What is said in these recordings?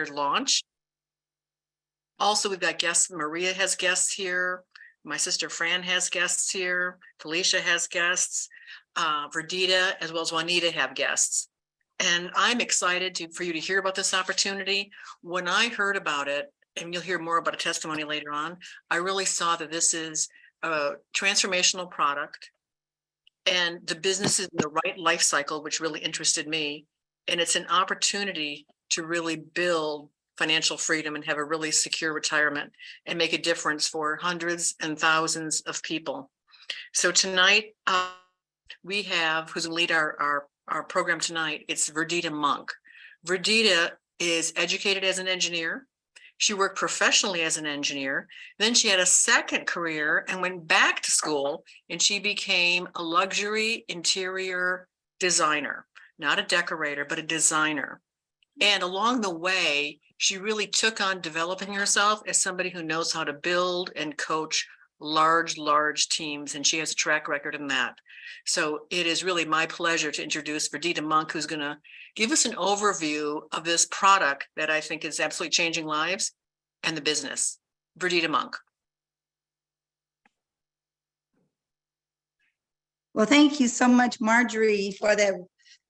launch. Also, we've got guests. Maria has guests here. My sister Fran has guests here. Felicia has guests. Verdita as well as Juanita have guests. And I'm excited for you to hear about this opportunity. When I heard about it, and you'll hear more about a testimony later on, I really saw that this is a transformational product and the business is in the right life cycle, which really interested me. And it's an opportunity to really build financial freedom and have a really secure retirement and make a difference for hundreds and thousands of people. So tonight, we have, who's going to lead our program tonight, it's Verdita Monk. Verdita is educated as an engineer. She worked professionally as an engineer. Then she had a second career and went back to school, and she became a luxury interior designer, not a decorator, but a designer. And along the way, she really took on developing herself as somebody who knows how to build and coach large teams, and she has a track record in that. So it is really my pleasure to introduce Verdita Monk, who's going to give us an overview of this product that I think is absolutely changing lives and the business. Verdita Monk. Well, thank you so much, Marjorie, for that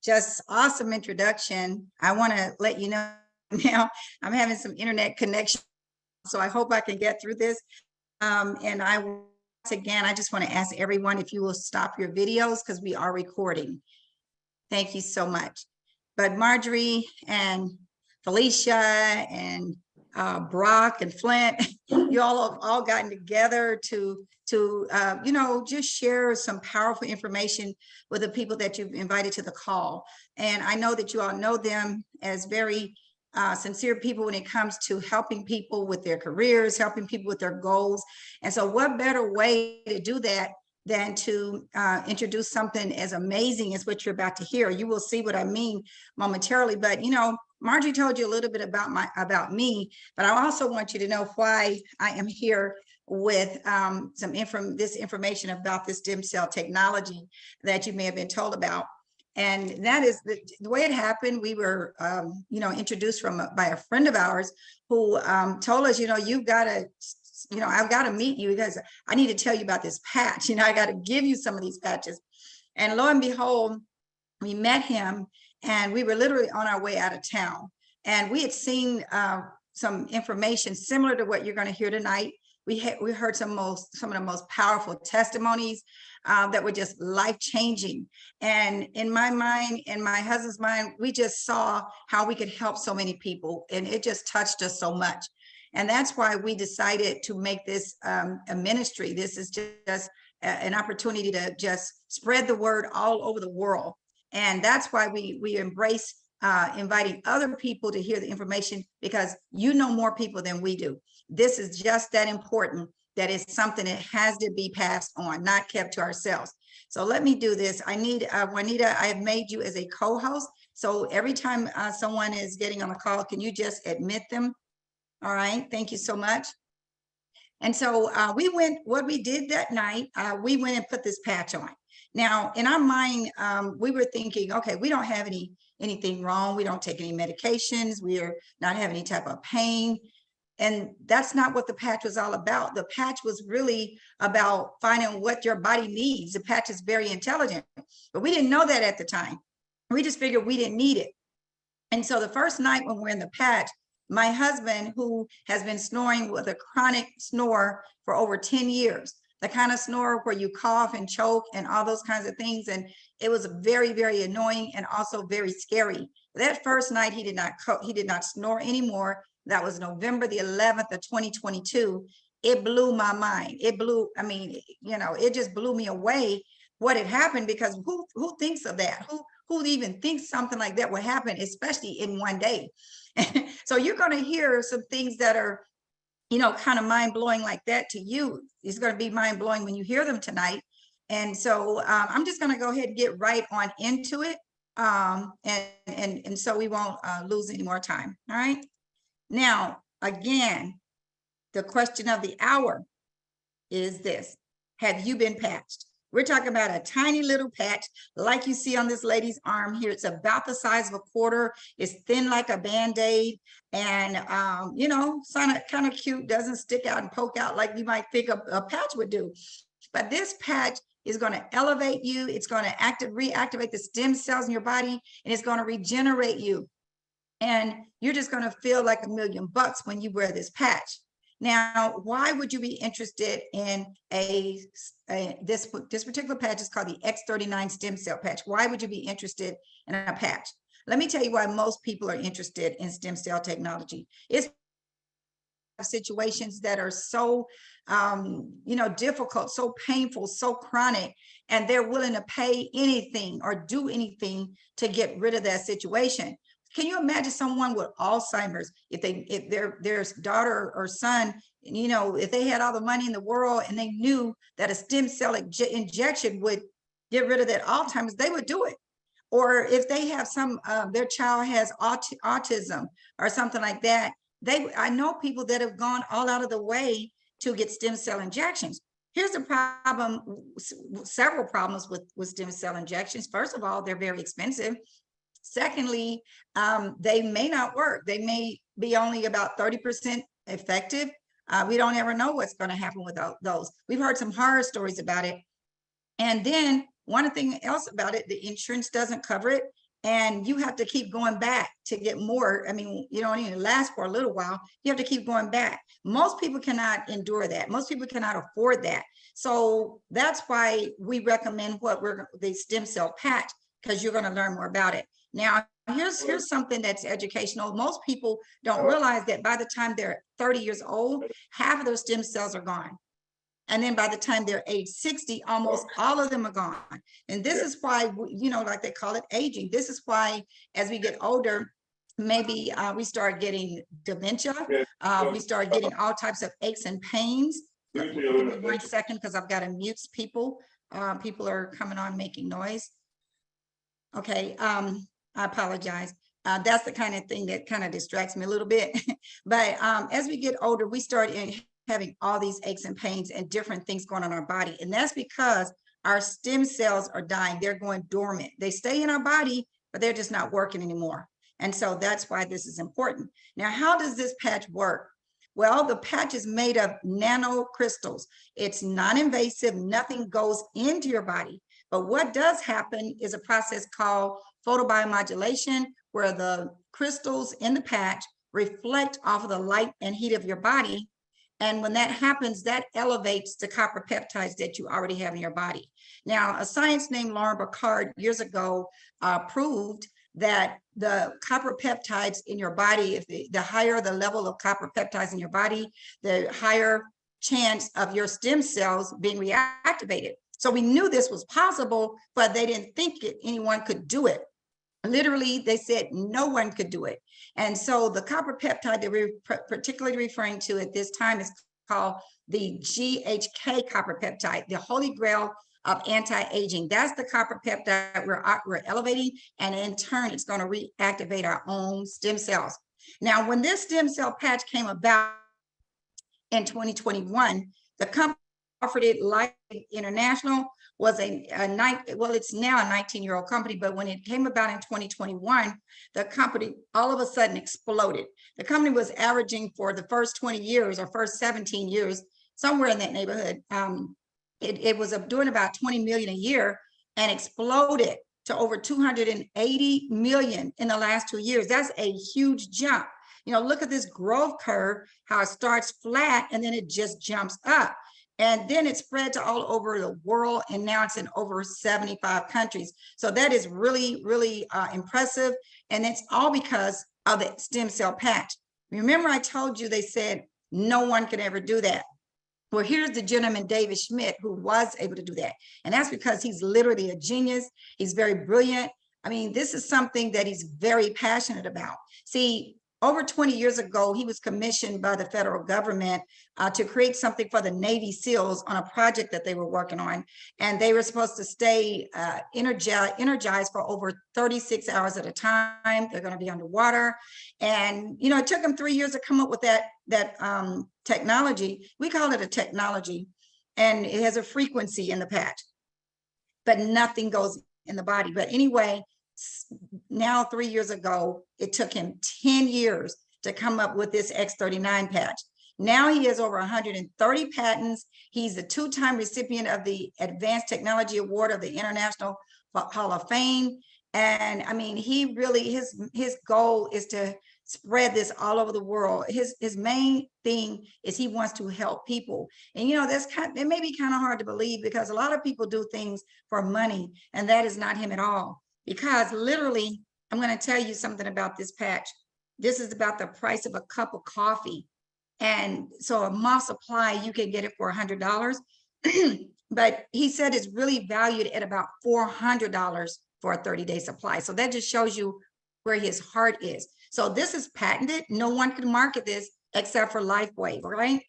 just awesome introduction. I want to let you know now I'm having some internet connection, so I hope I can get through this. And once again, I just want to ask everyone if you will stop your videos because we are recording. Thank you so much. But Marjorie and Felicia and Brock and Flint, you all have all gotten together to you know, just share some powerful information with the people that you've invited to the call. And I know that you all know them as very sincere people when it comes to helping people with their careers, helping people with their goals. And so what better way to do that than to introduce something as amazing as what you're about to hear. You will see what I mean momentarily, but you know, Marjorie told you a little bit about me, but I also want you to know why I am here with this information about this stem cell technology that you may have been told about. And that is the way it happened. We were, you know, introduced by a friend of ours who told us, you know, you've got to, you know, I've got to meet you because I need to tell you about this patch. You know, I got to give you some of these patches. And lo and behold, we met him and we were literally on our way out of town. And we had seen some information similar to what you're going to hear tonight. We heard some of the most powerful testimonies that were just life-changing. And in my mind, in my husband's mind, we just saw how we could help so many people, and it just touched us so much. And that's why we decided to make this a ministry. This is just an opportunity to just spread the word all over the world. And that's why we embrace inviting other people to hear the information, because you know more people than we do. This is just that important, that is something that has to be passed on, not kept to ourselves. So let me do this. I need Juanita, I have made you as a co-host. So every time someone is getting on a call, can you just admit them? All right, thank you so much. And so what we did that night, we went and put this patch on. Now, in our mind, we were thinking, okay, we don't have anything wrong. We don't take any medications. We are not having any type of pain. And that's not what the patch was all about. The patch was really about finding what your body needs. The patch is very intelligent, but we didn't know that at the time. We just figured we didn't need it. And so the first night when we're in the patch, my husband, who has been snoring with a chronic snore for over 10 years, the kind of snore where you cough and choke and all those kinds of things. And it was very, very annoying and also very scary. That first night, he did not snore anymore. That was November the 11th of 2022. It blew my mind. I mean, you know, it just blew me away what had happened, because who thinks of that? Who even thinks something like that would happen, especially in one day? So you're going to hear some things that are, you know, kind of mind-blowing like that to you. It's going to be mind-blowing when you hear them tonight. And so I'm just going to go ahead and get right on into it. And so we won't lose any more time. All right. Now, again, the question of the hour is this: have you been patched? We're talking about a tiny little patch like you see on this lady's arm here. It's about the size of a quarter. It's thin like a Band-Aid, and you know, kind of cute, doesn't stick out and poke out like you might think a patch would do. But this patch is going to elevate you. It's going to reactivate the stem cells in your body, and it's going to regenerate you. And you're just going to feel like $1,000,000 when you wear this patch. Now, why would you be interested in this particular patch? Is called the X39 stem cell patch. Why would you be interested in a patch? Let me tell you why most people are interested in stem cell technology. It's situations that are so you know, difficult, so painful, so chronic, and they're willing to pay anything or do anything to get rid of that situation. Can you imagine someone with Alzheimer's, if their daughter or son, you know, if they had all the money in the world and they knew that a stem cell injection would get rid of that Alzheimer's, they would do it. Or if they have their child has autism or something like that, I know people that have gone all out of the way to get stem cell injections. Here's the problem, several problems with stem cell injections. First of all, they're very expensive. Secondly, they may not work. They may be only about 30% effective. We don't ever know what's going to happen with those. We've heard some horror stories about it. And then one thing else about it, the insurance doesn't cover it. And you have to keep going back to get more. I mean, you don't even last for a little while. You have to keep going back. Most people cannot endure that. Most people cannot afford that. So that's why we recommend the stem cell patch, because you're going to learn more about it. Now, here's something that's educational. Most people don't realize that by the time they're 30 years old, half of their stem cells are gone. And then by the time they're age 60, almost all of them are gone. And this is why, you know, like they call it aging. This is why as we get older, maybe we start getting dementia. We start getting all types of aches and pains. Give me 1 second, because I've got to mute people. People are coming on making noise. Okay, I apologize. That's the kind of thing that kind of distracts me a little bit. But as we get older, we start having all these aches and pains and different things going on in our body. And that's because our stem cells are dying. They're going dormant. They stay in our body, but they're just not working anymore. And so that's why this is important. Now, how does this patch work? Well, the patch is made of nanocrystals. It's non-invasive. Nothing goes into your body. But what does happen is a process called photobiomodulation, where the crystals in the patch reflect off of the light and heat of your body. And when that happens, that elevates the copper peptides that you already have in your body. Now, a scientist named Lauren Bacard years ago proved that the copper peptides in your body, if the higher the level of copper peptides in your body, the higher chance of your stem cells being reactivated. So we knew this was possible, but they didn't think anyone could do it. Literally, they said no one could do it. And so the copper peptide that we're particularly referring to at this time is called the GHK copper peptide, the holy grail of anti-aging. That's the copper peptide we're elevating, and in turn, it's going to reactivate our own stem cells. Now, when this stem cell patch came about in 2021, the company offered it Life International was it's now a 19-year-old company, but when it came about in 2021, the company all of a sudden exploded. The company was averaging for the first 20 years or first 17 years, somewhere in that neighborhood. It was doing about 20 million a year and exploded to over 280 million in the last 2 years. That's a huge jump. You know, look at this growth curve, how it starts flat and then it just jumps up. And then it spread to all over the world, and now it's in over 75 countries. So that is really, really impressive. And it's all because of the stem cell patch. Remember, I told you they said no one could ever do that. Well, here's the gentleman, David Schmidt, who was able to do that. And that's because he's literally a genius. He's very brilliant. I mean, this is something that he's very passionate about. See, over 20 years ago, he was commissioned by the federal government to create something for the Navy SEALs on a project that they were working on. And they were supposed to stay energized for over 36 hours at a time. They're going to be underwater. And, you know, it took them 3 years to come up with that technology. We call it a technology, and it has a frequency in the patch. but nothing goes in the body. But anyway, now 3 years ago, it took him 10 years to come up with this X39 patch. Now he has over 130 patents. He's a 2-time recipient of the Advanced Technology Award of the International Hall of Fame. And I mean, he really, his goal is to spread this all over the world. His main thing is he wants to help people. And that's it may be kind of hard to believe, because a lot of people do things for money, and that is not him at all. Because literally, I'm going to tell you something about this patch. This is about the price of a cup of coffee. And so a month supply, you can get it for $100. But he said it's really valued at about $400 for a 30-day supply. So that just shows you where his heart is. So this is patented. No one can market this except for LifeWave, right?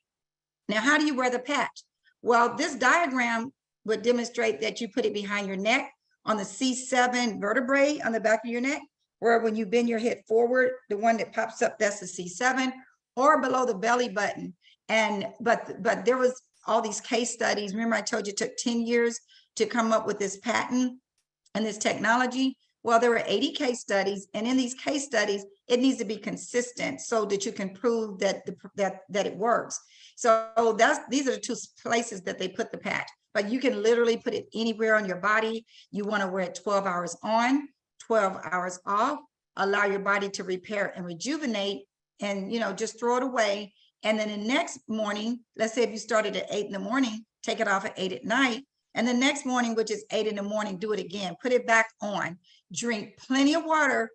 Now, how do you wear the patch? Well, this diagram would demonstrate that you put it behind your neck on the C7 vertebrae on the back of your neck, where when you bend your head forward, the one that pops up, that's the C7, or below the belly button. And but there was all these case studies. Remember, I told you it took 10 years to come up with this patent and this technology. Well, there were 80 case studies, and in these case studies, it needs to be consistent so that you can prove that that it works. So these are the 2 places that they put the patch. But you can literally put it anywhere on your body. You want to wear it 12 hours on, 12 hours off, allow your body to repair and rejuvenate, and just throw it away. And then the next morning, let's say if you started at 8 in the morning, take it off at 8 at night. And the next morning, which is 8 in the morning, do it again, put it back on, drink plenty of water,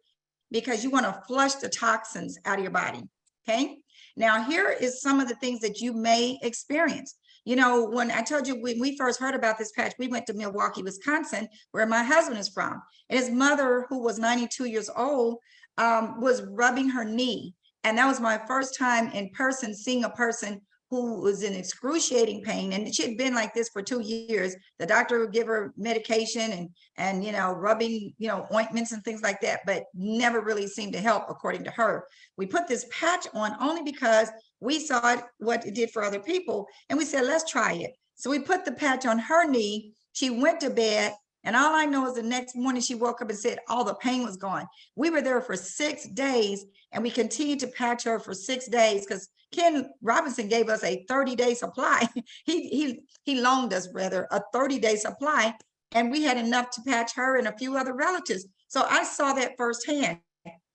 because you want to flush the toxins out of your body. Okay. Now, here is some of the things that you may experience. When I told you, when we first heard about this patch, we went to Milwaukee, Wisconsin, where my husband is from. And his mother, who was 92 years old, was rubbing her knee. And that was my first time in person seeing a person who was in excruciating pain. And she had been like this for 2 years. The doctor would give her medication and rubbing, ointments and things like that, but never really seemed to help, according to her. We put this patch on only because we saw what it did for other people. And we said, let's try it. So we put the patch on her knee. She went to bed. And all I know is the next morning she woke up and said all the pain was gone. We were there for 6 days, and we continued to patch her for 6 days because Ken Robinson gave us a 30-day supply. he loaned us rather a 30-day supply, and we had enough to patch her and a few other relatives. So I saw that firsthand.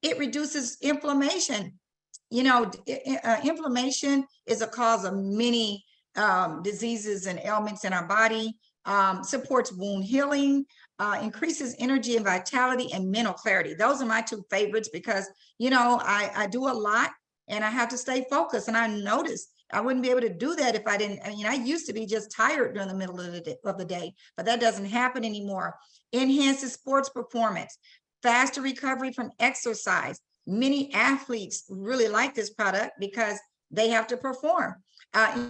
It reduces inflammation. Inflammation is a cause of many diseases and ailments in our body. Supports wound healing, increases energy and vitality, and mental clarity. Those are my 2 favorites because, I do a lot and I have to stay focused. And I noticed I wouldn't be able to do that if I didn't. I used to be just tired during the middle of the day, but that doesn't happen anymore. Enhances sports performance, faster recovery from exercise. Many athletes really like this product because they have to perform.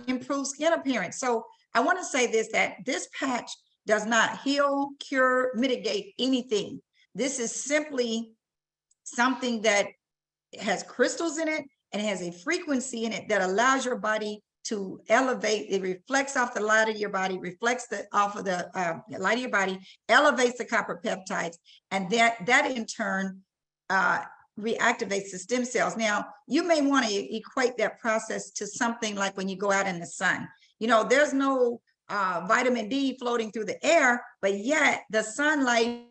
Improve skin appearance. So I want to say that this patch does not heal, cure, mitigate anything. This is simply something that has crystals in it and has a frequency in it that allows your body to elevate. It reflects off the light of your body, off of the light of your body, elevates the copper peptides, and that in turn reactivates the stem cells. Now, you may want to equate that process to something like when you go out in the sun. There's no vitamin D floating through the air, but yet the sunlight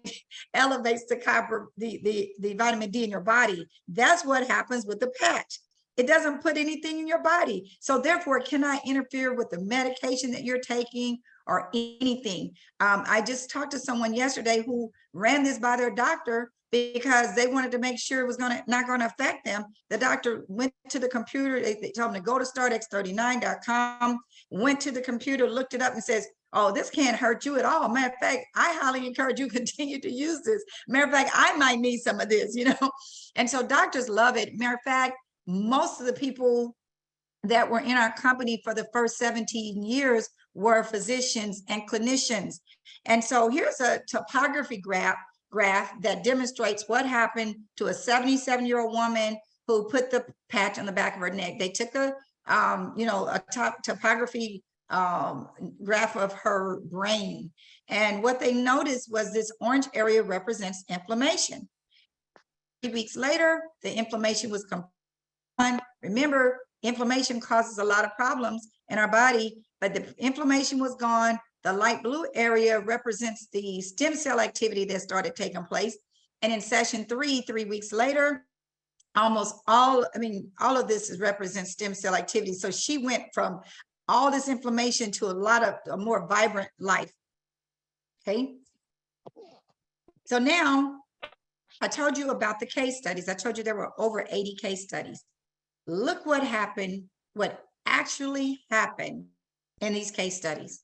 elevates the copper, the vitamin D in your body. That's what happens with the patch. It doesn't put anything in your body. So therefore, it cannot interfere with the medication that you're taking or anything. I just talked to someone yesterday who ran this by their doctor because they wanted to make sure it was not going to affect them. The doctor went to the computer. They told him to go to startx39.com, went to the computer, looked it up and says, oh, this can't hurt you at all. Matter of fact, I highly encourage you continue to use this. Matter of fact, I might need some of this, And so doctors love it. Matter of fact, most of the people that were in our company for the first 17 years were physicians and clinicians. And so here's a topography graph that demonstrates what happened to a 77-year-old woman who put the patch on the back of her neck. They took a topography graph of her brain. And what they noticed was this orange area represents inflammation. 3 weeks later, the inflammation was gone. Remember, inflammation causes a lot of problems in our body, but the inflammation was gone. The light blue area represents the stem cell activity that started taking place. And in session 3 weeks later, almost all of this represents stem cell activity. So she went from all this inflammation to a more vibrant life. Okay. So now I told you about the case studies. I told you there were over 80 case studies. Look what happened, what actually happened in these case studies.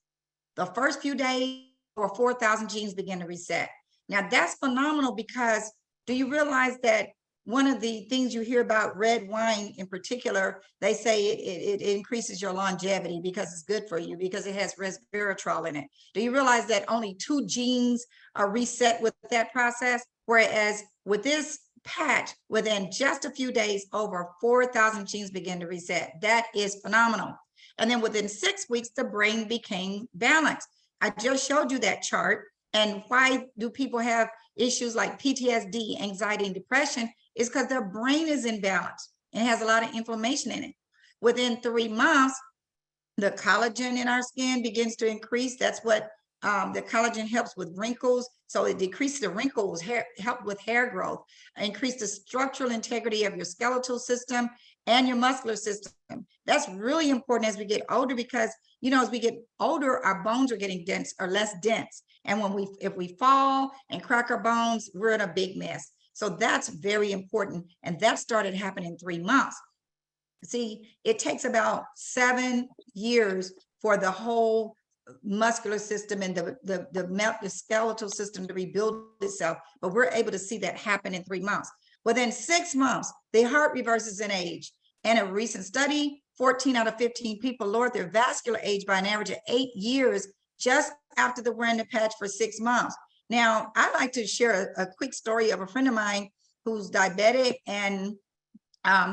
The first few days, over 4,000 genes began to reset. Now that's phenomenal, because do you realize that one of the things you hear about red wine in particular, they say it increases your longevity because it's good for you, because it has resveratrol in it. Do you realize that only 2 genes are reset with that process? Whereas with this patch, within just a few days, over 4,000 genes begin to reset. That is phenomenal. And then within 6 weeks, the brain became balanced. I just showed you that chart. And why do people have issues like PTSD, anxiety, and depression? Is because their brain is imbalance and has a lot of inflammation in it. Within 3 months, the collagen in our skin begins to increase. That's what the collagen helps with wrinkles. So it decreases the wrinkles, help with hair growth, increase the structural integrity of your skeletal system and your muscular system. That's really important as we get older, because, you know, as we get older, our bones are getting dense or less dense. And if we fall and crack our bones, we're in a big mess. So that's very important. And that started happening in 3 months. See, it takes about 7 years for the whole muscular system and the skeletal system to rebuild itself, but we're able to see that happen in 3 months. Within 6 months, the heart reverses in age. And a recent study, 14 out of 15 people lowered their vascular age by an average of 8 years just after the wearing the patch for 6 months. Now, I'd like to share a quick story of a friend of mine who's diabetic, and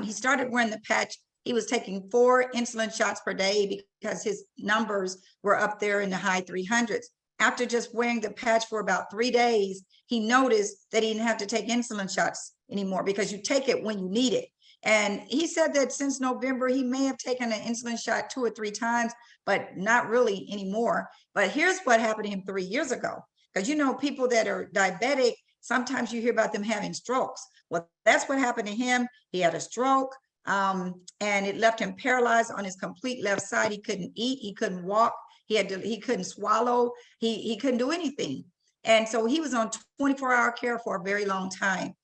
he started wearing the patch. He was taking 4 insulin shots per day because his numbers were up there in the high 300s. After just wearing the patch for about 3 days, he noticed that he didn't have to take insulin shots anymore, because you take it when you need it. And he said that since November, he may have taken an insulin shot 2 or 3 times, but not really anymore. But here's what happened to him 3 years ago. Because, you know, people that are diabetic, sometimes you hear about them having strokes. Well, that's what happened to him. He had a stroke, and it left him paralyzed on his complete left side. He couldn't eat, he couldn't walk, he couldn't swallow, he couldn't do anything. And so he was on 24-hour care for a very long time.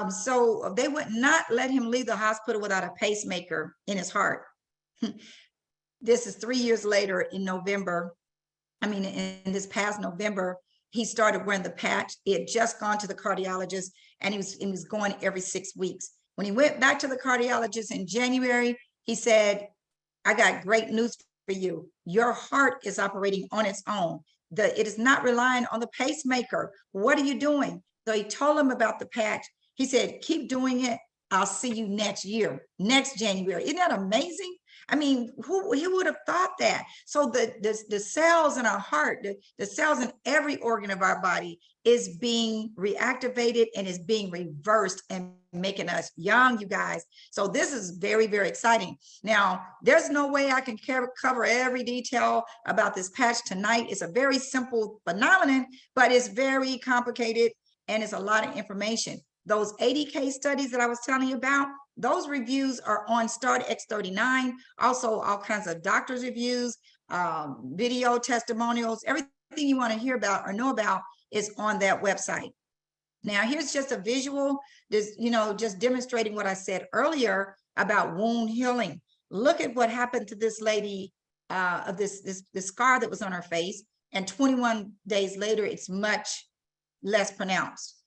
So they would not let him leave the hospital without a pacemaker in his heart. This is 3 years later in November. In this past November, he started wearing the patch. He had just gone to the cardiologist, and he was going every 6 weeks. When he went back to the cardiologist in January, he said, "I got great news for you. Your heart is operating on its own. It is not relying on the pacemaker. What are you doing?" So he told him about the patch. He said, "Keep doing it. I'll see you next year, next January." Isn't that amazing? Who would have thought that? So the cells in our heart, the cells in every organ of our body is being reactivated and is being reversed and making us young, you guys. So this is very, very exciting. Now, there's no way I can cover every detail about this patch tonight. It's a very simple phenomenon, but it's very complicated and it's a lot of information. Those 80 case studies that I was telling you about, those reviews are on Start X39. Also, all kinds of doctors' reviews, video testimonials, everything you want to hear about or know about is on that website. Now, here's just a visual, just demonstrating what I said earlier about wound healing. Look at what happened to this lady, of this scar that was on her face, and 21 days later, it's much less pronounced.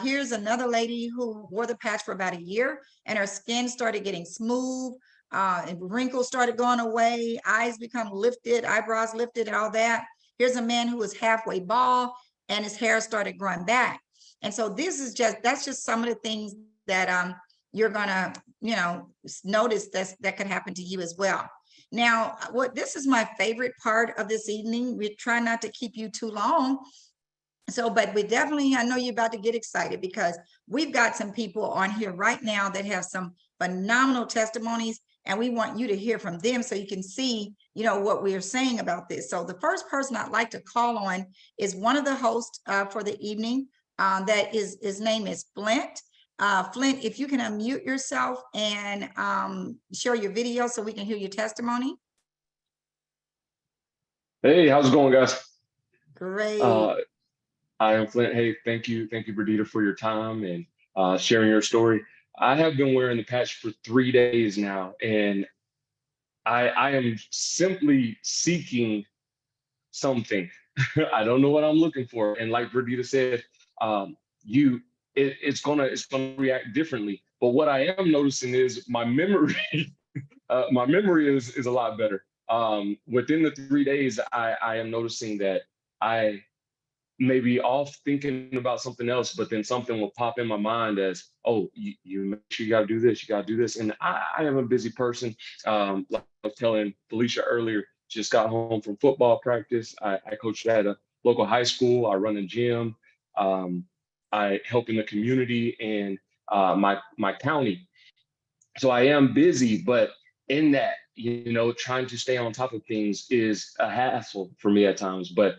Here's another lady who wore the patch for about a year, and her skin started getting smooth, and wrinkles started going away, eyes become lifted, eyebrows lifted, and all that. Here's a man who was halfway bald, and his hair started growing back. And so that's just some of the things that you're gonna, notice that could happen to you as well. Now, what this is my favorite part of this evening. We try not to keep you too long. So, but we definitely, I know you're about to get excited because we've got some people on here right now that have some phenomenal testimonies, and we want you to hear from them so you can see, what we are saying about this. So the first person I'd like to call on is one of the hosts for the evening. That is, his name is Flint. Flint, if you can unmute yourself and share your video so we can hear your testimony. Hey, how's it going, guys? Great. I am Flint. Hey, thank you, Berdita, for your time and sharing your story. I have been wearing the patch for 3 days now, and I am simply seeking something. I don't know what I'm looking for. And like Berdita said, you it's gonna react differently. But what I am noticing is my memory, my memory is a lot better. Within the 3 days, I am noticing that I may be off thinking about something else, but then something will pop in my mind as, oh, you make sure you got to do this, you got to do this. And I am a busy person. Like I was telling Felicia earlier, just got home from football practice. I coach at a local high school. I run a gym. I help in the community and my county. So I am busy, but in that, trying to stay on top of things is a hassle for me at times. But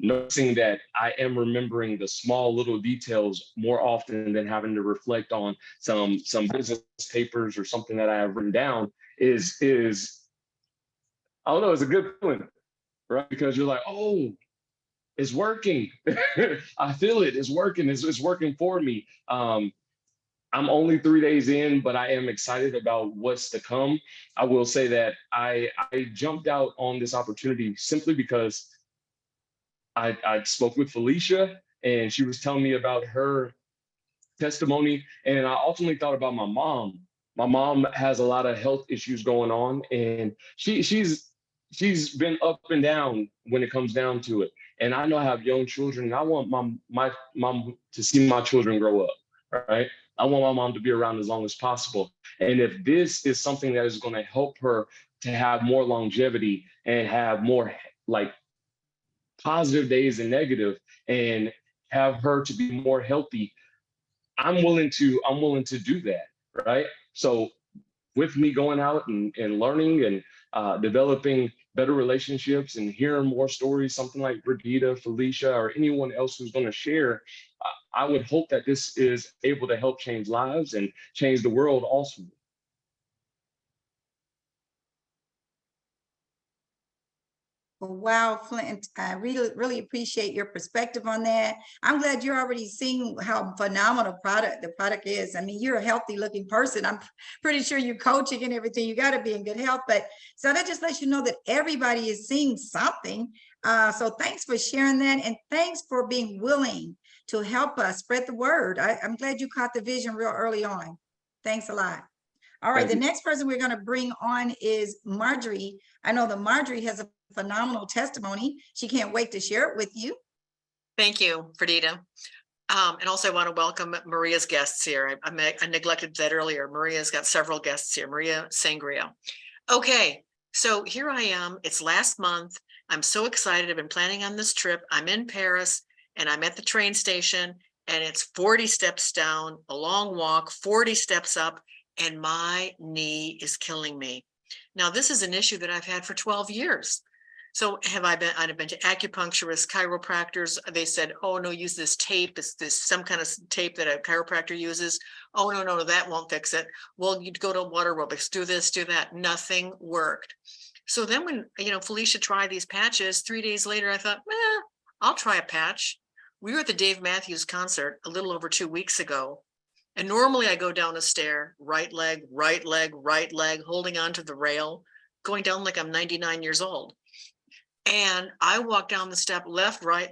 noticing that I am remembering the small little details more often than having to reflect on some business papers or something that I have written down is I don't know, it's a good feeling, right? Because you're like, oh, it's working. I feel it. It's working. It's working for me. I'm only 3 days in, but I am excited about what's to come. I will say that I jumped out on this opportunity simply because I spoke with Felicia and she was telling me about her testimony. And I ultimately thought about my mom. My mom has a lot of health issues going on, and she's been up and down when it comes down to it. And I know I have young children, and I want my mom to see my children grow up, right? I want my mom to be around as long as possible. And if this is something that is going to help her to have more longevity and have more like positive days and negative, and have her to be more healthy, I'm willing to do that, right? So with me going out and learning and developing better relationships and hearing more stories, something like Brigida, Felicia, or anyone else who's going to share, I would hope that this is able to help change lives and change the world also. Wow, Flint, I really appreciate your perspective on that. I'm glad you're already seeing how phenomenal the product is. I mean, you're a healthy looking person. I'm pretty sure you're coaching and everything. You got to be in good health. But so that just lets you know that everybody is seeing something. So thanks for sharing that. And thanks for being willing to help us spread the word. I'm glad you caught the vision real early on. Thanks a lot. All right, the next person we're going to bring on is Marjorie. I know that Marjorie has a phenomenal testimony. She can't wait to share it with you. Thank you, Ferdita. And also I want to welcome Maria's guests here. I neglected that earlier. Maria's got several guests here. Maria Sangria. Okay, so here I am. It's last month. I'm so excited. I've been planning on this trip. I'm in Paris and I'm at the train station and it's 40 steps down, a long walk, 40 steps up, and my knee is killing me. Now, this is an issue that I've had for 12 years. So I've been to acupuncturists, chiropractors. They said, oh, no, use this tape. It's this some kind of tape that a chiropractor uses. Oh, no, that won't fix it. Well, you'd go to water aerobics, do this, do that. Nothing worked. So then when, Felicia tried these patches, 3 days later, I thought, I'll try a patch. We were at the Dave Matthews concert a little over 2 weeks ago. And normally I go down a stair, right leg, holding onto the rail, going down like I'm 99 years old. And I walked down the step, left, right.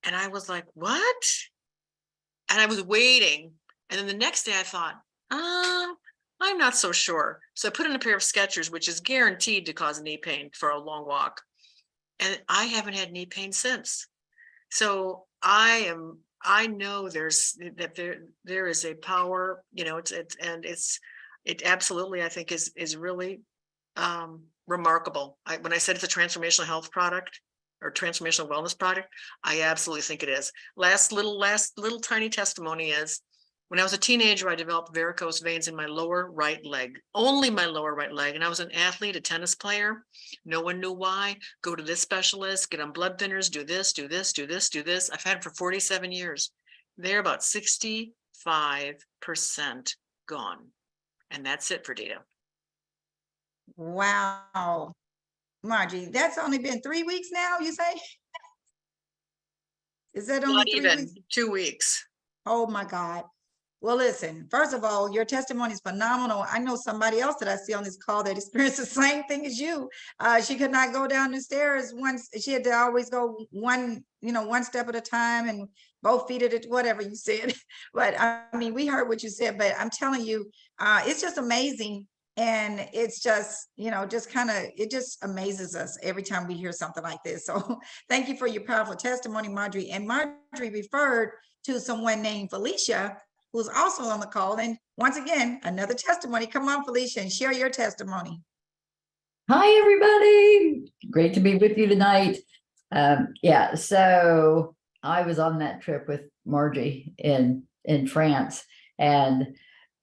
And I was like, what? And I was waiting. And then the next day I thought, I'm not so sure. So I put in a pair of Skechers, which is guaranteed to cause knee pain for a long walk. And I haven't had knee pain since. So I know there is a power, it's It absolutely, I think, is really remarkable. When I said it's a transformational health product or transformational wellness product, I absolutely think it is. Last little tiny testimony is, when I was a teenager, I developed varicose veins in my lower right leg, only my lower right leg. And I was an athlete, a tennis player. No one knew why. Go to this specialist, get on blood thinners, do this, do this, do this, do this. I've had them for 47 years. They're about 65% gone. And that's it for Dita. Wow. Margie, that's only been 3 weeks now, you say? Is that only Not 3 even weeks? 2 weeks. Oh my God. Well, listen, first of all, your testimony is phenomenal. I know somebody else that I see on this call that experienced the same thing as you. She could not go down the stairs once. She had to always go one step at a time and both feet at it, whatever you said. But I mean, we heard what you said, but I'm telling you, it's just amazing. And it's just, it just amazes us every time we hear something like this. So thank you for your powerful testimony, Marjorie. And Marjorie referred to someone named Felicia, who's also on the call. And once again, another testimony. Come on, Felicia, and share your testimony. Hi, everybody. Great to be with you tonight. Yeah, so I was on that trip with Margie in France, and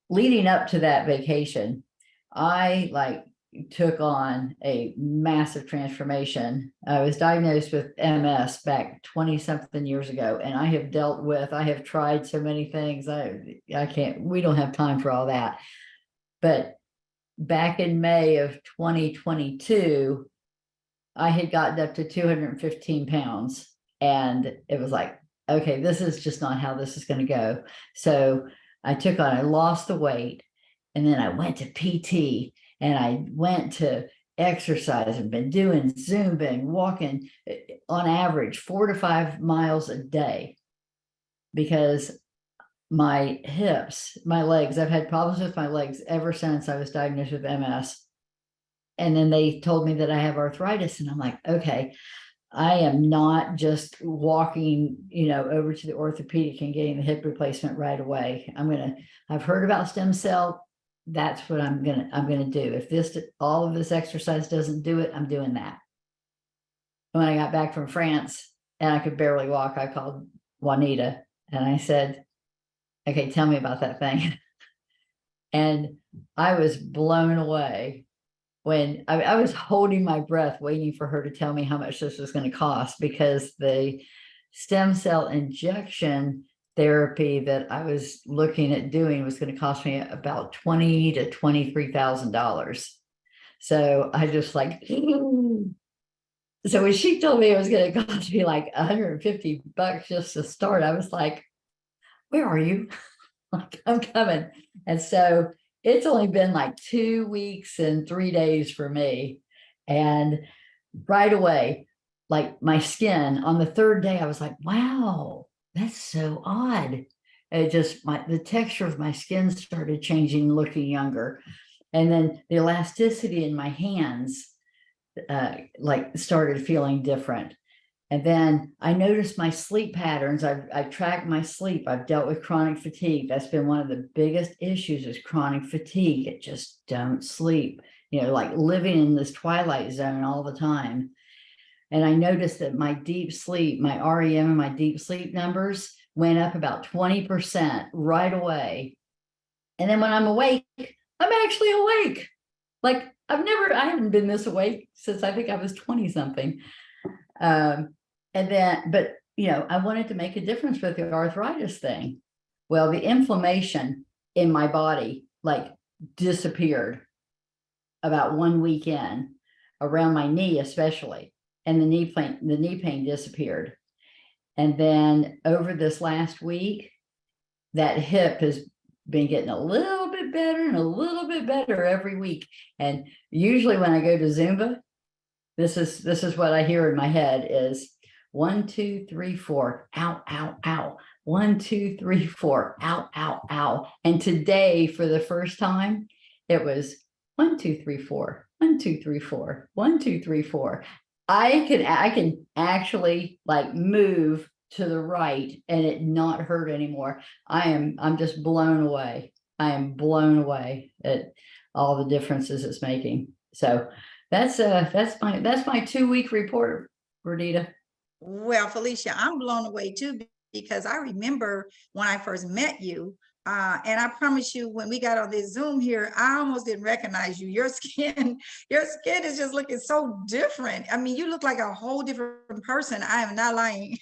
leading up to that vacation, I took on a massive transformation. I was diagnosed with MS back 20 something years ago, and I have tried so many things. We don't have time for all that. But back in May of 2022, I had gotten up to 215 pounds, and it was like, okay, this is just not how this is going to go. So I lost the weight, and then I went to PT, and I went to exercise and been doing Zumba and walking on average 4 to 5 miles a day, because my hips, my legs, I've had problems with my legs ever since I was diagnosed with MS. And then they told me that I have arthritis, and I'm like, okay, I am not just walking, over to the orthopedic and getting the hip replacement right away. I've heard about stem cell. That's what I'm gonna do. If all of this exercise doesn't do it, I'm doing that. When I got back from France and I could barely walk, I called Juanita and I said, okay, tell me about that thing. And I was blown away when I was holding my breath, waiting for her to tell me how much this was going to cost, because the stem cell injection therapy that I was looking at doing was going to cost me about $20,000 to $23,000. So I just so when she told me it was going to cost me like $150 just to start, I was like, where are you? Like, I'm coming. And so it's only been like 2 weeks and 3 days for me. And right away, like my skin on the third day, I was like, wow, that's so odd. It just, the texture of my skin started changing, looking younger. And then the elasticity in my hands, started feeling different. And then I noticed my sleep patterns. I tracked my sleep. I've dealt with chronic fatigue. That's been one of the biggest issues, is chronic fatigue. It just don't sleep, like living in this twilight zone all the time. And I noticed that my deep sleep, my REM and my deep sleep numbers went up about 20% right away. And then when I'm awake, I'm actually awake. Like I haven't been this awake since I think I was 20 something. And then, but I wanted to make a difference with the arthritis thing. Well, the inflammation in my body disappeared about 1 week in, around my knee especially, and the knee pain disappeared. And then over this last week, that hip has been getting a little bit better and a little bit better every week. And usually when I go to Zumba, this is what I hear in my head is 1, 2, 3, 4, ow, ow, ow. 1, 2, 3, 4, ow, ow, ow. And today, for the first time, it was 1, 2, 3, 4, 1, 2, 3, 4, 1, 2, 3, 4. I can actually move to the right and it not hurt anymore. I'm just blown away. I am blown away at all the differences it's making. So that's my 2-week report, Bernita. Well, Felicia, I'm blown away too, because I remember when I first met you. And I promise you, when we got on this Zoom here, I almost didn't recognize you. Your skin is just looking so different. I mean, you look like a whole different person. I am not lying.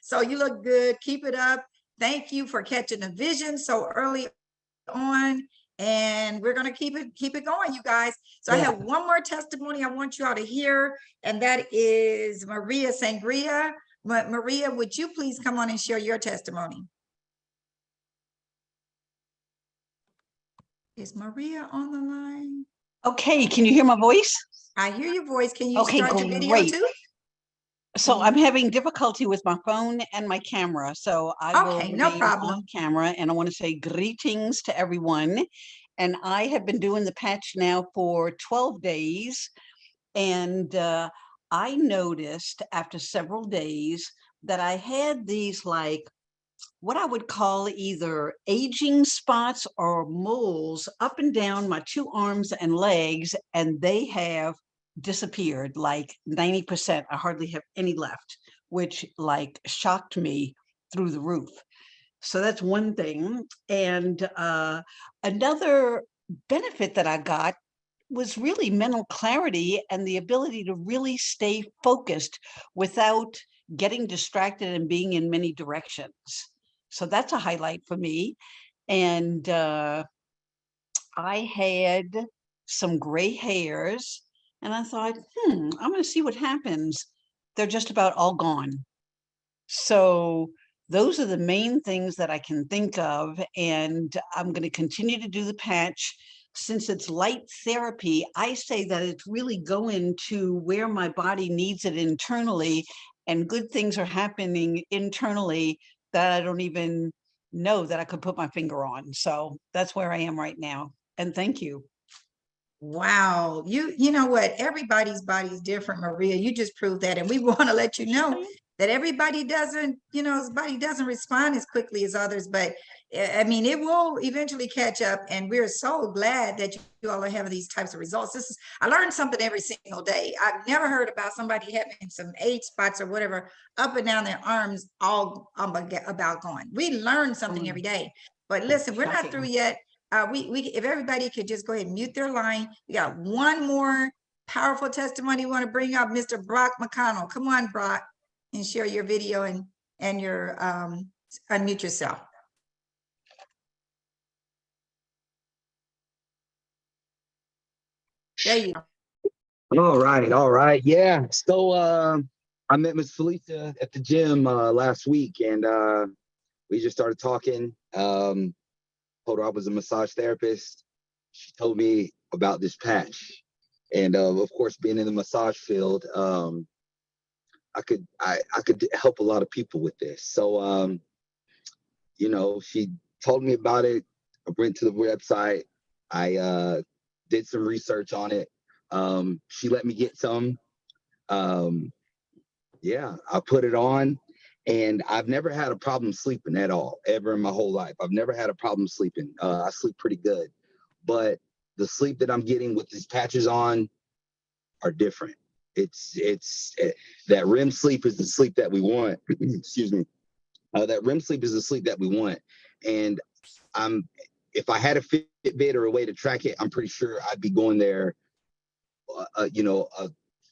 So you look good. Keep it up. Thank you for catching the vision so early on. And we're gonna keep it going, you guys. So I have one more testimony I want you all to hear, and that is Maria Sangria. Maria, would you please come on and share your testimony? Is Maria on the line? Okay, can you hear my voice? I hear your voice. Can you Okay, start your video great. too? So I'm having difficulty with my phone and my camera, so I will Okay, no remain problem. on camera, and I want to say greetings to everyone. And I have been doing the patch now for 12 days, and I noticed after several days that I had these, like, what I would call either aging spots or moles up and down my 2 arms and legs, and they have disappeared, like 90%. I hardly have any left, which like shocked me through the roof. So that's one thing. And another benefit that I got was really mental clarity and the ability to really stay focused without getting distracted and being in many directions. So that's a highlight for me. And I had some gray hairs, and I thought, I'm going to see what happens. They're just about all gone. So those are the main things that I can think of. And I'm going to continue to do the patch. Since it's light therapy, I say that it's really going to where my body needs it internally, and good things are happening internally that I don't even know that I could put my finger on. So that's where I am right now. And thank you. Wow. You know what? Everybody's body is different, Maria. You just proved that. And we want to let you know that everybody doesn't, his body doesn't respond as quickly as others, but I mean, it will eventually catch up. And we're so glad that you all are having these types of results. I learned something every single day. I've never heard about somebody having some age spots or whatever up and down their arms all about gone. We learn something every day. But listen, we're not through yet. If everybody could just go ahead and mute their line. We got one more powerful testimony we want to bring up, Mr. Brock McConnell. Come on, Brock, and share your video and your unmute yourself. There you go. All right. Yeah. So I met Miss Felicia at the gym last week, and we just started talking. Told her I was a massage therapist. She told me about this patch, and of course, being in the massage field, I could help a lot of people with this. So she told me about it. I went to the website. I did some research on it. She let me get some. Yeah, I put it on, and I've never had a problem sleeping at all, ever in my whole life. I've never had a problem sleeping. I sleep pretty good, but the sleep that I'm getting with these patches on are different. It's that REM sleep is the sleep that we want. Excuse me. That REM sleep is the sleep that we want. And if I had a Fitbit or a way to track it, I'm pretty sure I'd be going there,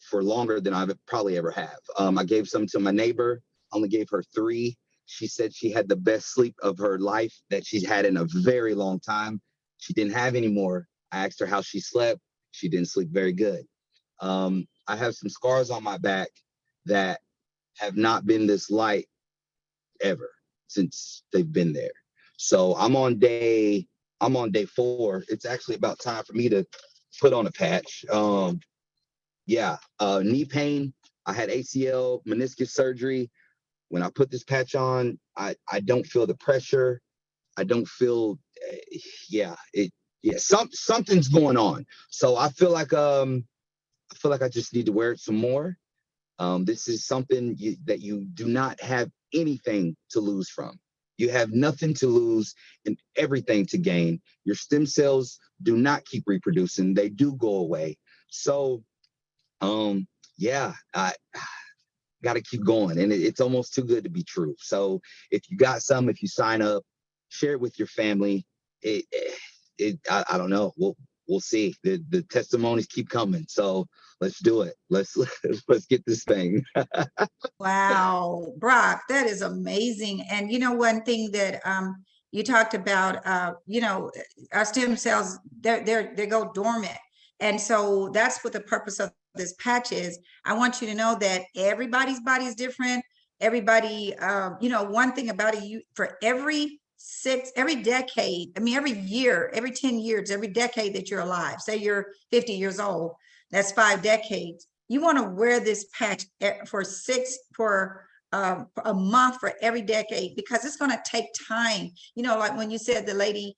for longer than I've probably ever have. I gave some to my neighbor, only gave her 3. She said she had the best sleep of her life that she's had in a very long time. She didn't have any more. I asked her how she slept. She didn't sleep very good. I have some scars on my back that have not been this light ever since they've been there. So I'm on day 4. It's actually about time for me to put on a patch. Knee pain. I had ACL meniscus surgery. When I put this patch on, I don't feel the pressure. I don't feel, something's going on. So I feel like I just need to wear it some more. This is something that you do not have anything to lose from. You have nothing to lose and everything to gain. Your stem cells do not keep reproducing. They do go away. So, yeah, I got to keep going. And it's almost too good to be true. So if you got some, if you sign up, share it with your family. I don't know. We'll see. The testimonies keep coming. So let's do it. Let's get this thing. Wow, Brock, that is amazing. And you know, one thing that you talked about, you know, our stem cells, they go dormant. And so that's what the purpose of this patch is. I want you to know that everybody's body is different. Everybody, you know, one thing about it, you for every decade, I mean, every year, every 10 years, every decade that you're alive, say you're 50 years old, that's 5 decades. You want to wear this patch for a month for every decade, because it's going to take time. You know, like when you said the lady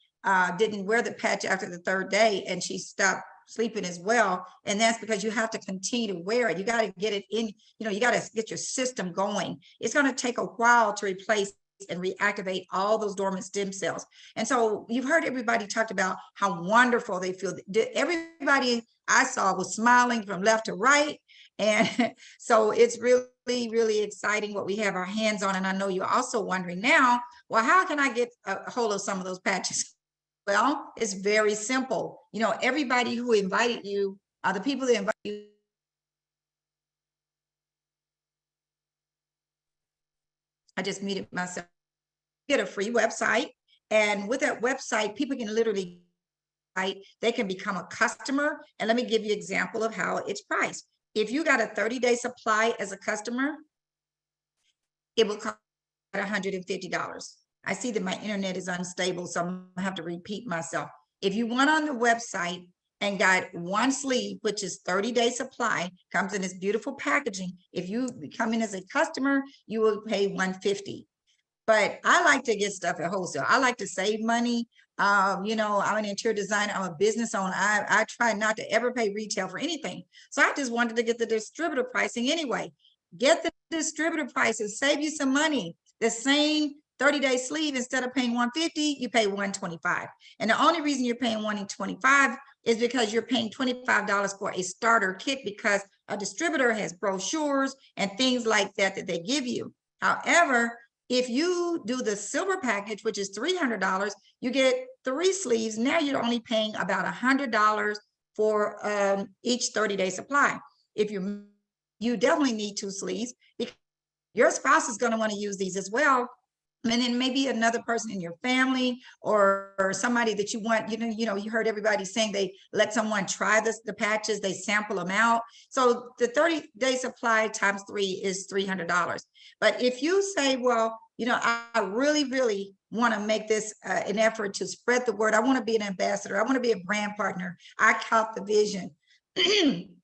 didn't wear the patch after the 3rd day and she stopped sleeping as well. And that's because you have to continue to wear it. You got to get it in, you know, you got to get your system going. It's going to take a while to replace and reactivate all those dormant stem cells. And so you've heard everybody talk about how wonderful they feel. Everybody I saw was smiling from left to right. And so it's really, really exciting what we have our hands on. And I know you're also wondering now, well, how can I get a hold of some of those patches? Well, it's very simple. You know, everybody who invited you, the people that invited you, I just muted myself. Get a free website. And with that website, people can literally, they can become a customer. And let me give you an example of how it's priced. If you got a 30-day supply as a customer, it will cost $150. I see that my internet is unstable, so I'm gonna have to repeat myself. If you went on the website and got one sleeve, which is 30-day supply, comes in this beautiful packaging. If you come in as a customer, you will pay $150. But I like to get stuff at wholesale. I like to save money. You know, I'm an interior designer. I'm a business owner. I try not to ever pay retail for anything. So I just wanted to get the distributor pricing anyway. Get the distributor prices, save you some money. The same 30-day sleeve, instead of paying $150, you pay $125. And the only reason you're paying $125 is because you're paying $25 for a starter kit, because a distributor has brochures and things like that that they give you. However, if you do the silver package, which is $300, you get 3 sleeves. Now you're only paying about $100 for each 30-day supply. If you definitely need 2 sleeves, because your spouse is going to want to use these as well. And then maybe another person in your family or somebody that you want, you know, you heard everybody saying they let someone try the patches, they sample them out. So the 30-day supply times 3 is $300. But if you say, well, you know, I really, really want to make this an effort to spread the word. I want to be an ambassador. I want to be a brand partner. I caught the vision.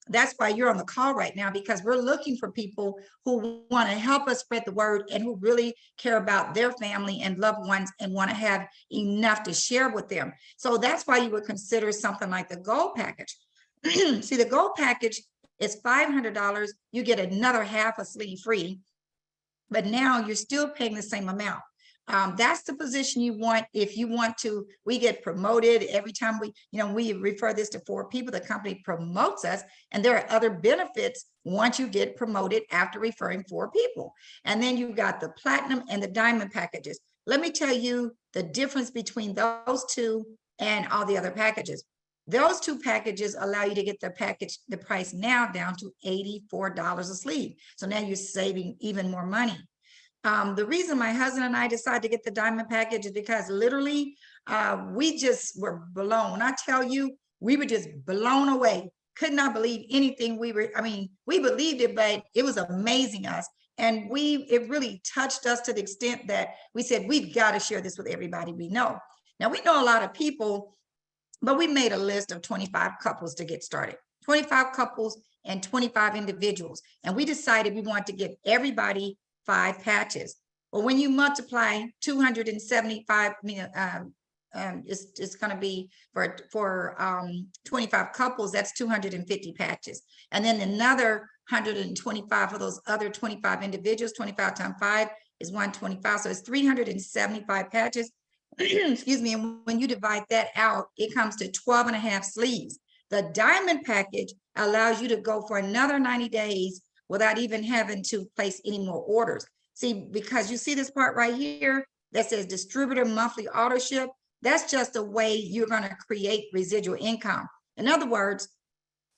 That's why you're on the call right now, because we're looking for people who want to help us spread the word and who really care about their family and loved ones and want to have enough to share with them. So that's why you would consider something like the gold package. See, the gold package is $500. You get another half a sleeve free, but now you're still paying the same amount. That's the position you want. If you want to, we get promoted every time we refer this to 4 people, the company promotes us, and there are other benefits once you get promoted after referring 4 people. And then you've got the platinum and the diamond packages. Let me tell you the difference between those 2 and all the other packages. Those 2 packages allow you to get the price now down to $84 a sleeve. So now you're saving even more money. The reason my husband and I decided to get the diamond package is because literally we just were blown. I tell you, we were just blown away. Could not believe anything we believed it, but it was amazing us. And it really touched us to the extent that we said, we've got to share this with everybody we know. Now, we know a lot of people, but we made a list of 25 couples to get started, 25 couples and 25 individuals. And we decided we wanted to give everybody 5 patches. Well, when you multiply 275, it's going to be for 25 couples, that's 250 patches. And then another 125 for those other 25 individuals, 25 times 5, is 125. So it's 375 patches. Excuse me. And when you divide that out, it comes to 12 and a half sleeves. The diamond package allows you to go for another 90 days without even having to place any more orders. See, because you see this part right here that says distributor monthly auto ship, that's just a way you're going to create residual income. In other words,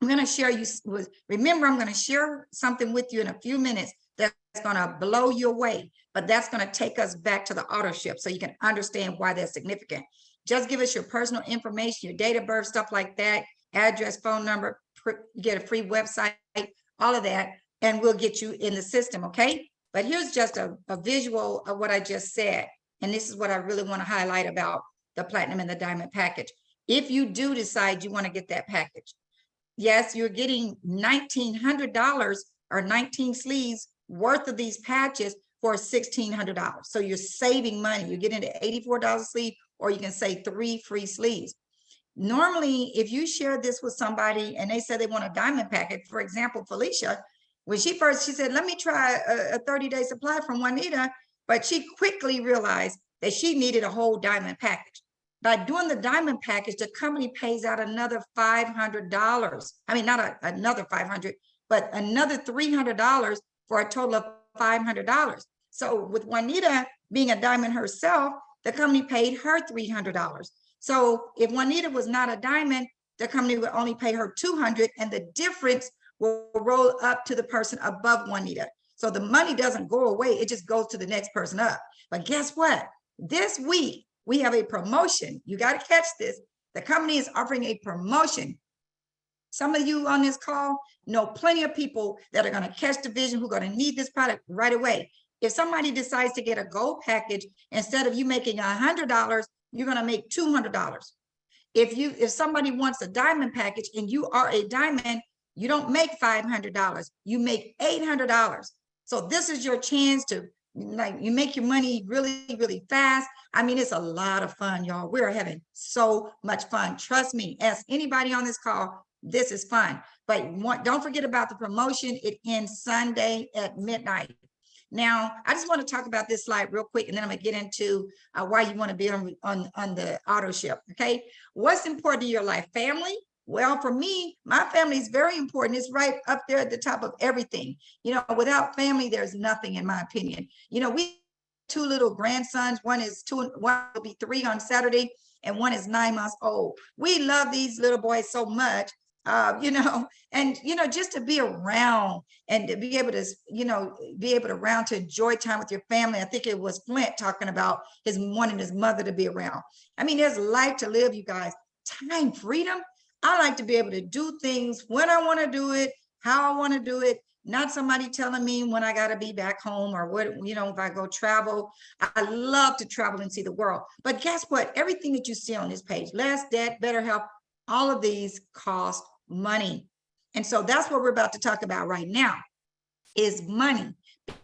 I'm going to share you with, remember, I'm going to share something with you in a few minutes that's going to blow you away, but that's going to take us back to the auto ship so you can understand why that's significant. Just give us your personal information, your date of birth, stuff like that, address, phone number, get a free website, all of that, and we'll get you in the system, okay? But here's just a visual of what I just said. And this is what I really want to highlight about the platinum and the diamond package. If you do decide you want to get that package, yes, you're getting $1,900 or 19 sleeves worth of these patches for $1,600. So you're saving money. You're getting to $84 a sleeve, or you can say 3 free sleeves. Normally, if you share this with somebody and they said they want a diamond package, for example, Felicia, when she said, let me try a 30-day supply from Juanita, but she quickly realized that she needed a whole diamond package. By doing the diamond package, the company pays out another $500. I mean, not another $500, but another $300 for a total of $500. So with Juanita being a diamond herself, the company paid her $300. So if Juanita was not a diamond, the company would only pay her $200, and the difference will roll up to the person above Juanita. So the money doesn't go away, it just goes to the next person up. But guess what? This week, we have a promotion. You got to catch this. The company is offering a promotion. Some of you on this call know plenty of people that are going to catch the vision, who are going to need this product right away. If somebody decides to get a gold package, instead of you making $100, you're going to make $200. If somebody wants a diamond package and you are a diamond, you don't make $500, you make $800. So this is your chance to, like, you make your money really, really fast. I mean, it's a lot of fun, y'all. We're having so much fun. Trust me, ask anybody on this call, this is fun. But don't forget about the promotion. It ends Sunday at midnight. Now, I just want to talk about this slide real quick, and then I'm going to get into why you want to be on the auto ship, okay? What's important to your life? Family? Well, for me, my family is very important. It's right up there at the top of everything. You know, without family, there's nothing, in my opinion. You know, we have 2 little grandsons. One will be 3 on Saturday, and one is 9 months old. We love these little boys so much. You know, and, you know, just to be around and to be able to, you know, to enjoy time with your family. I think it was Flint talking about wanting his mother to be around. I mean, there's life to live, you guys. Time, freedom. I like to be able to do things when I want to do it, how I want to do it, not somebody telling me when I got to be back home or what, you know, if I go travel. I love to travel and see the world. But guess what? Everything that you see on this page, less debt, better health, all of these cost money. And so that's what we're about to talk about right now is money.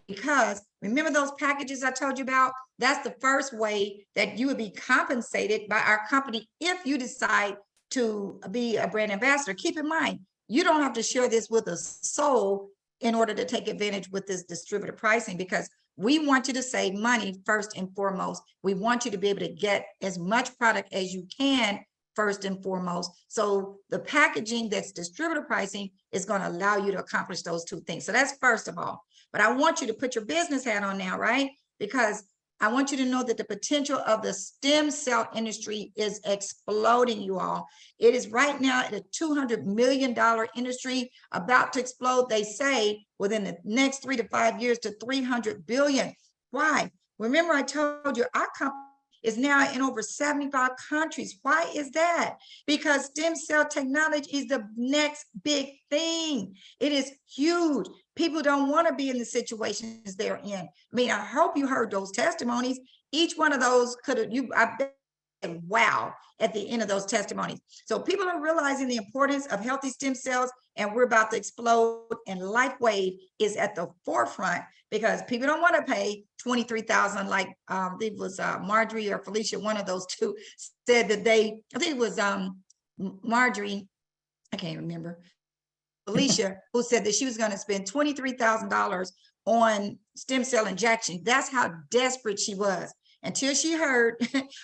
Because remember those packages I told you about? That's the first way that you would be compensated by our company if you decide to be a brand ambassador. Keep in mind, you don't have to share this with a soul in order to take advantage with this distributor pricing, because we want you to save money first and foremost. We want you to be able to get as much product as you can first and foremost. So the packaging that's distributor pricing is going to allow you to accomplish those 2 things. So that's first of all. But I want you to put your business hat on now, right? Because I want you to know that the potential of the stem cell industry is exploding, you all. It is right now at a $200 million industry, about to explode, they say, within the next 3 to 5 years to $300 billion. Why? Remember, I told you our company is now in over 75 countries. Why is that? Because stem cell technology is the next big thing. It is huge. People don't want to be in the situations they're in. I mean, I hope you heard those testimonies. Each one of those I bet, wow, at the end of those testimonies. So people are realizing the importance of healthy stem cells, and we're about to explode, and LifeWave is at the forefront because people don't want to pay $23,000 like it was Marjorie or Felicia, one of those 2 said that I think it was Marjorie, I can't remember, Felicia, who said that she was going to spend $23,000 on stem cell injection. That's how desperate she was until she heard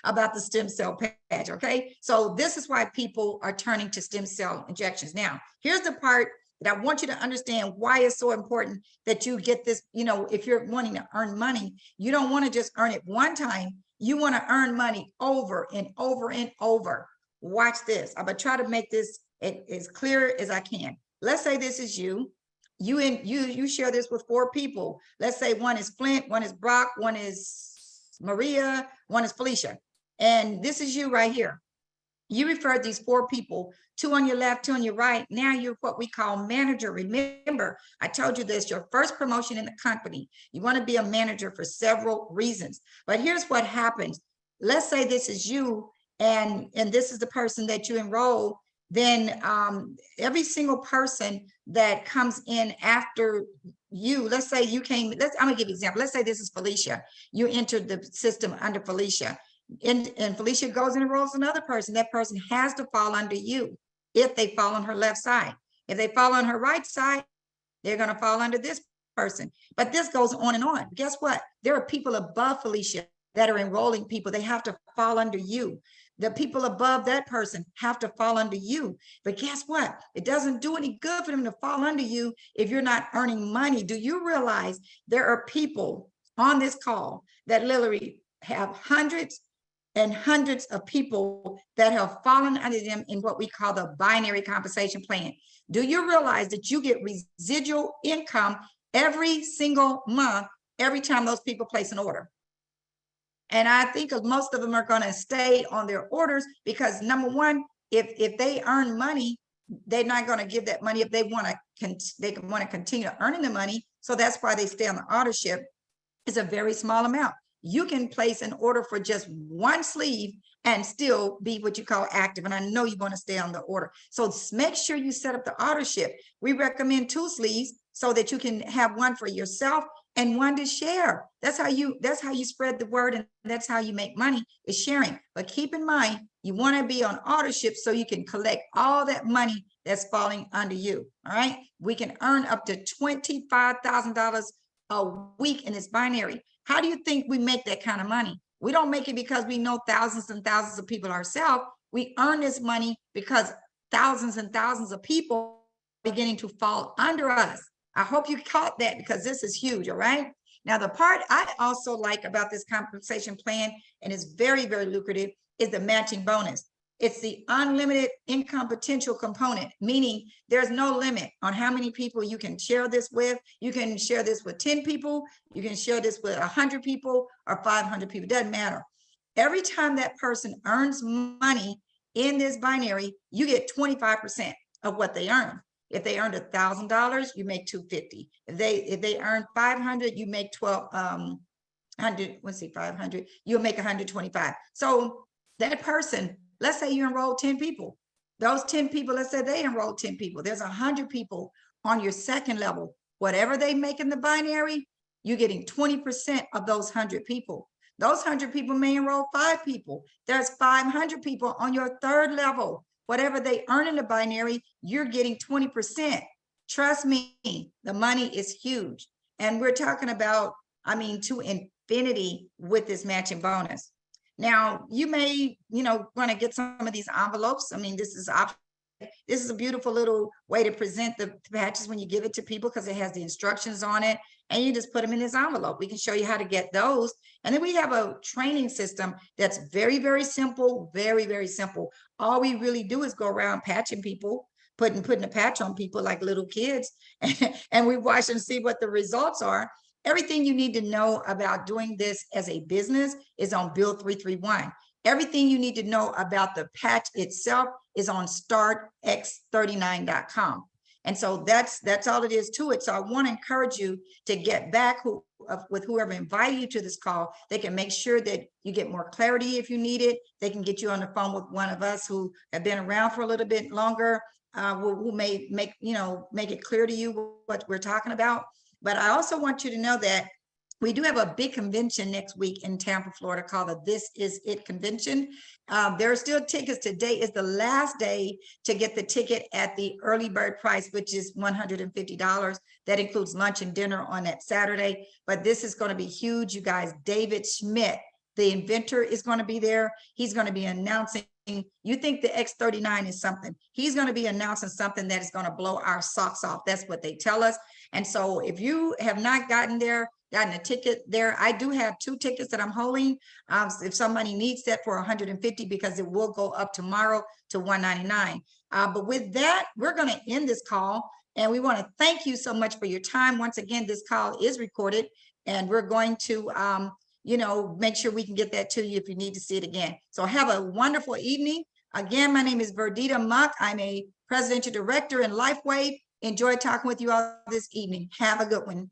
about the stem cell patch. Okay. So this is why people are turning to stem cell injections. Now, here's the part that I want you to understand why it's so important that you get this. You know, if you're wanting to earn money, you don't want to just earn it one time. You want to earn money over and over and over. Watch this. I'm going to try to make this as clear as I can. Let's say this is you. You share this with 4 people. Let's say one is Flint, one is Brock, one is Maria, one is Felicia. And this is you right here. You referred these 4 people, 2 on your left, 2 on your right. Now you're what we call manager. Remember, I told you this, your first promotion in the company. You want to be a manager for several reasons. But here's what happens. Let's say this is you and this is the person that you enroll. Then every single person that comes in after you, let's say you came, I'm gonna give you an example. Let's say this is Felicia. You entered the system under Felicia. And Felicia goes and enrolls another person. That person has to fall under you if they fall on her left side. If they fall on her right side, they're going to fall under this person. But this goes on and on. Guess what? There are people above Felicia that are enrolling people. They have to fall under you. The people above that person have to fall under you. But guess what? It doesn't do any good for them to fall under you if you're not earning money. Do you realize there are people on this call that literally have hundreds and hundreds of people that have fallen under them in what we call the binary compensation plan? Do you realize that you get residual income every single month, every time those people place an order? And I think most of them are going to stay on their orders because, number one, if they earn money, they're not going to give that money if they want to continue earning the money. So that's why they stay on the auto ship. It's a very small amount. You can place an order for just 1 sleeve and still be what you call active. And I know you want to stay on the order. So make sure you set up the auto ship. We recommend 2 sleeves so that you can have 1 for yourself and 1 to share. That's how you spread the word, and that's how you make money, is sharing. But keep in mind, you want to be on auto ship so you can collect all that money that's falling under you. All right. We can earn up to $25,000 a week in this binary. How do you think we make that kind of money? We don't make it because we know thousands and thousands of people ourselves. We earn this money because thousands and thousands of people are beginning to fall under us. I hope you caught that because this is huge. All right. Now, the part I also like about this compensation plan, and is very, very lucrative, is the matching bonus. It's the unlimited income potential component, meaning there's no limit on how many people you can share this with. You can share this with 10 people. You can share this with 100 people or 500 people. It doesn't matter. Every time that person earns money in this binary, you get 25% of what they earn. If they earned $1,000, you make $250. If they earn 500, you make 1,200. Let's see, 500. You'll make 125. So that person, let's say you enroll 10 people. Those 10 people, let's say they enroll 10 people. There's 100 people on your second level. Whatever they make in the binary, you're getting 20% of those 100 people. Those 100 people may enroll 5 people. There's 500 people on your third level. Whatever they earn in the binary, you're getting 20%. Trust me, the money is huge. And we're talking about, to infinity with this matching bonus. Now, you may, want to get some of these envelopes. This is a beautiful little way to present the patches when you give it to people, because it has the instructions on it, and you just put them in this envelope. We can show you how to get those. And then we have a training system that's very, very simple, very, very simple. All we really do is go around patching people, putting a patch on people like little kids, and we watch and see what the results are. Everything you need to know about doing this as a business is on Bill 331. Everything you need to know about the patch itself is on startx39.com. And so that's all it is to it. So I want to encourage you to get back with whoever invited you to this call. They can make sure that you get more clarity if you need it. They can get you on the phone with one of us who have been around for a little bit longer, who may make it clear to you what we're talking about. But I also want you to know that We do have a big convention next week in Tampa, Florida called the This Is It Convention. There are still tickets. Today is the last day to get the ticket at the early bird price, which is $150. That includes lunch and dinner on that Saturday. But this is going to be huge, you guys. David Schmidt, the inventor, is going to be there. He's going to be announcing. You think the X39 is something. He's going to be announcing something that is going to blow our socks off. That's what they tell us. And so if you have not gotten a ticket there, I do have 2 tickets that I'm holding. If somebody needs that for 150, because it will go up tomorrow to 199. But with that, we're going to end this call. And we want to thank you so much for your time. Once again, this call is recorded, and we're going to make sure we can get that to you if you need to see it again. So have a wonderful evening. Again, my name is Verdita Muck. I'm a presidential director in LifeWave. Enjoy talking with you all this evening. Have a good one.